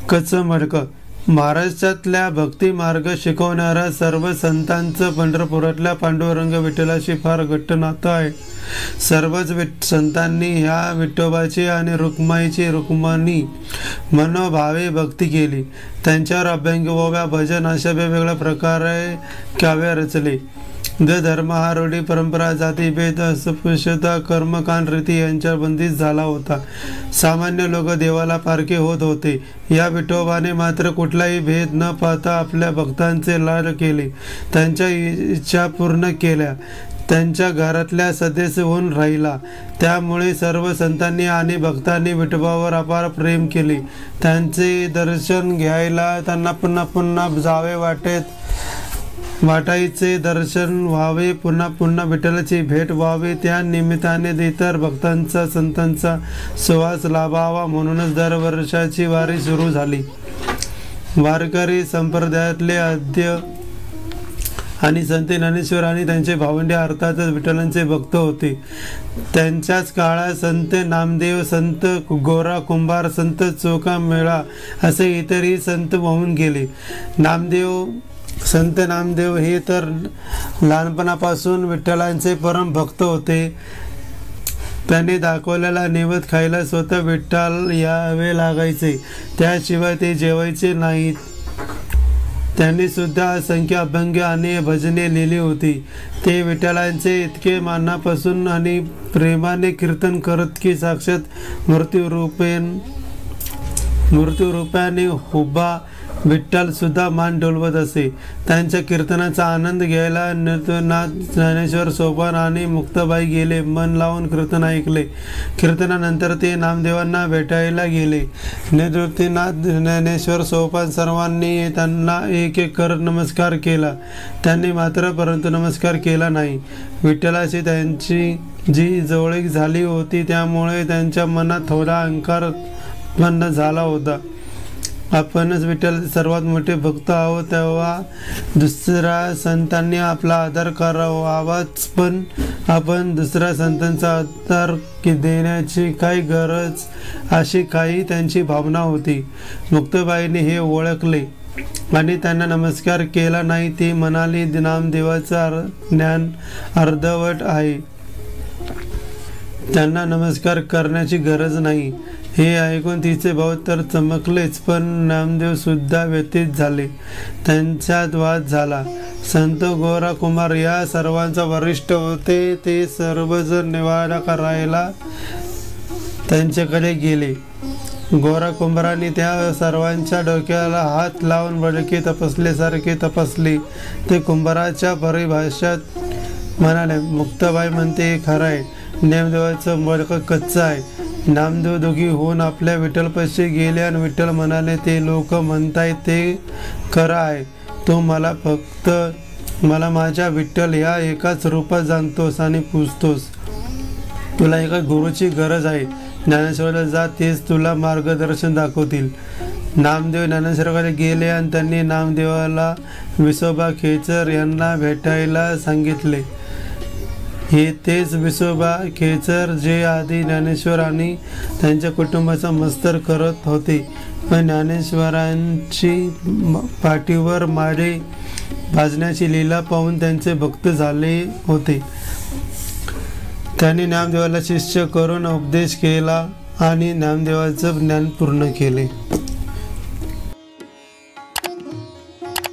कच्चं मडकं. महाराष्ट्रातल्या भक्ती मार्ग शिकवणाऱ्या सर्व संतांचं पंढरपुरातल्या पांडुरंग विठ्ठलाशी फार घट्ट नातं आहे. सर्वच संतांनी ह्या विठोबाची आणि रुक्माई मनोभावे भक्ती केली. त्यांच्यावर अभंग, ओव्या, भजन अशा वेगवेगळ्या प्रकारे काव्य रचले. धर्म हा रूढी, परंपरा, जातीभेद, अस्पृश्यता, कर्मकांड, रीती यांच्या बंदित झाला होता. सामान्य लोक देवाला पारखे होत होते. या विठोबाने मात्र कुठलाही भेद न पाहता आपल्या भक्तांचे लाड केले, त्यांच्या इच्छा पूर्ण केल्या, त्यांच्या घरातल्या सदस्य होऊन राहिला. त्यामुळे सर्व संतांनी आणि भक्तांनी विठोबावर अपार प्रेम केले. त्यांचे दर्शन घ्यायला त्यांना पुन्हा पुन्हा जावे वाटायचे. दर्शन व्हावे, पुन्हा पुन्हा विठ्ठलाची भेट व्हावी, त्या निमित्ताने इतर भक्तांचा संतांचा सुवास लाभावा म्हणूनच दरवर्षाची वारी सुरू झाली. वारकरी संप्रदायातले आद्य आणि संत ज्ञानेश्वर आणि त्यांचे भावंडे अर्थातच विठ्ठलांचे भक्त होते. त्यांच्याच काळात संत नामदेव, संत गोरा कुंभार, संत चोका मेळा असे इतरही संत होऊन गेले. संत नामदेव हे तर लहानपणापासून विठ्ठलांचे परम भक्त होते. त्यांनी दाखवलेला नैवेद्य खायला स्वतः विठ्ठल यावे लागायचे, त्याशिवाय ते जेवायचे नाहीत. त्यांनी सुद्धा असंख्य अभंग आणि भजने लिहिली होती. ते विठ्ठलांचे इतके मनापासून आणि प्रेमाने कीर्तन करत की साक्षात मृत्यूरूपाने उभा विठ्ठल सुद्धा मान डोलवत असे. त्यांच्या कीर्तनाचा आनंद घ्यायला नृत्यनाथ, ज्ञानेश्वर, सोपान आणि मुक्ताबाई गेले. मन लावून कीर्तन ऐकले. कीर्तनानंतर ते नामदेवांना भेटायला गेले. नृत्यनाथ, ज्ञानेश्वर, सोपान सर्वांनी त्यांना एक एक करत नमस्कार केला. त्यांनी मात्र परंतु नमस्कार केला नाही. विठ्ठलाशी त्यांची जी जवळीक झाली होती त्यामुळे त्यांच्या मनात थोडा अहंकार उत्पन्न झाला होता. आपणच विठ्ठलाचे सर्वात मोठे भक्त आहोत, तेव्हा दुसऱ्या संतांनी आपला आदर करावाच, पण आपण दुसऱ्या संतांचा आदर देण्याची काय गरज, अशी काही त्यांची भावना होती. मुक्ताबाईंनी हे ओळखले आणि त्यांना नमस्कार केला नाही. ती म्हणाली, नामदेवाचं ज्ञान अर्धवट आहे, त्यांना नमस्कार करण्याची गरज नाही. हे ऐकून तिचे भाव तर चमकलेच, पण नामदेव सुद्धा व्यथित झाले. त्यांच्यात वाद झाला. संत गोरा कुमार या सर्वांचा वरिष्ठ होते. ते सर्वजण निवाडा करायला त्यांच्याकडे गेले. गोरा कुंभारांनी त्या सर्वांच्या डोक्याला हात लावून बडके तपासल्यासारखे तपासले. ते कुंभाराच्या परिभाषात म्हणाले, मुक्ताबाई म्हणते हे खरं आहे, नामदेवाचं मडकं कच्चं आहे. नामदेव दोघी होऊन आपल्या विठ्ठलपाशी गेले आणि विठ्ठल म्हणाले, ते लोक म्हणताय ते खरं आहे, तो मला माझ्या विठ्ठल या एकाच रूपात जाणतोस आणि पूजतोस. तुला एका गुरुची गरज आहे. ज्ञानेश्वराला जा, तेच तुला मार्गदर्शन दाखवतील. नामदेव ज्ञानेश्वराकडे गेले आणि त्यांनी नामदेवाला विसोबा खेचर यांना भेटायला सांगितले. हे तेच विसोबा खेचर जे आधी ज्ञानेश्वर आणि त्यांच्या कुटुंबाचा मस्तर करत होते, पण ज्ञानेश्वरांची पाठीवर मारे भाजण्याची लीला पाहून त्यांचे भक्त झाले होते. त्यांनी नामदेवाला शिष्य करून उपदेश केला आणि नामदेवाचं ज्ञान पूर्ण केले.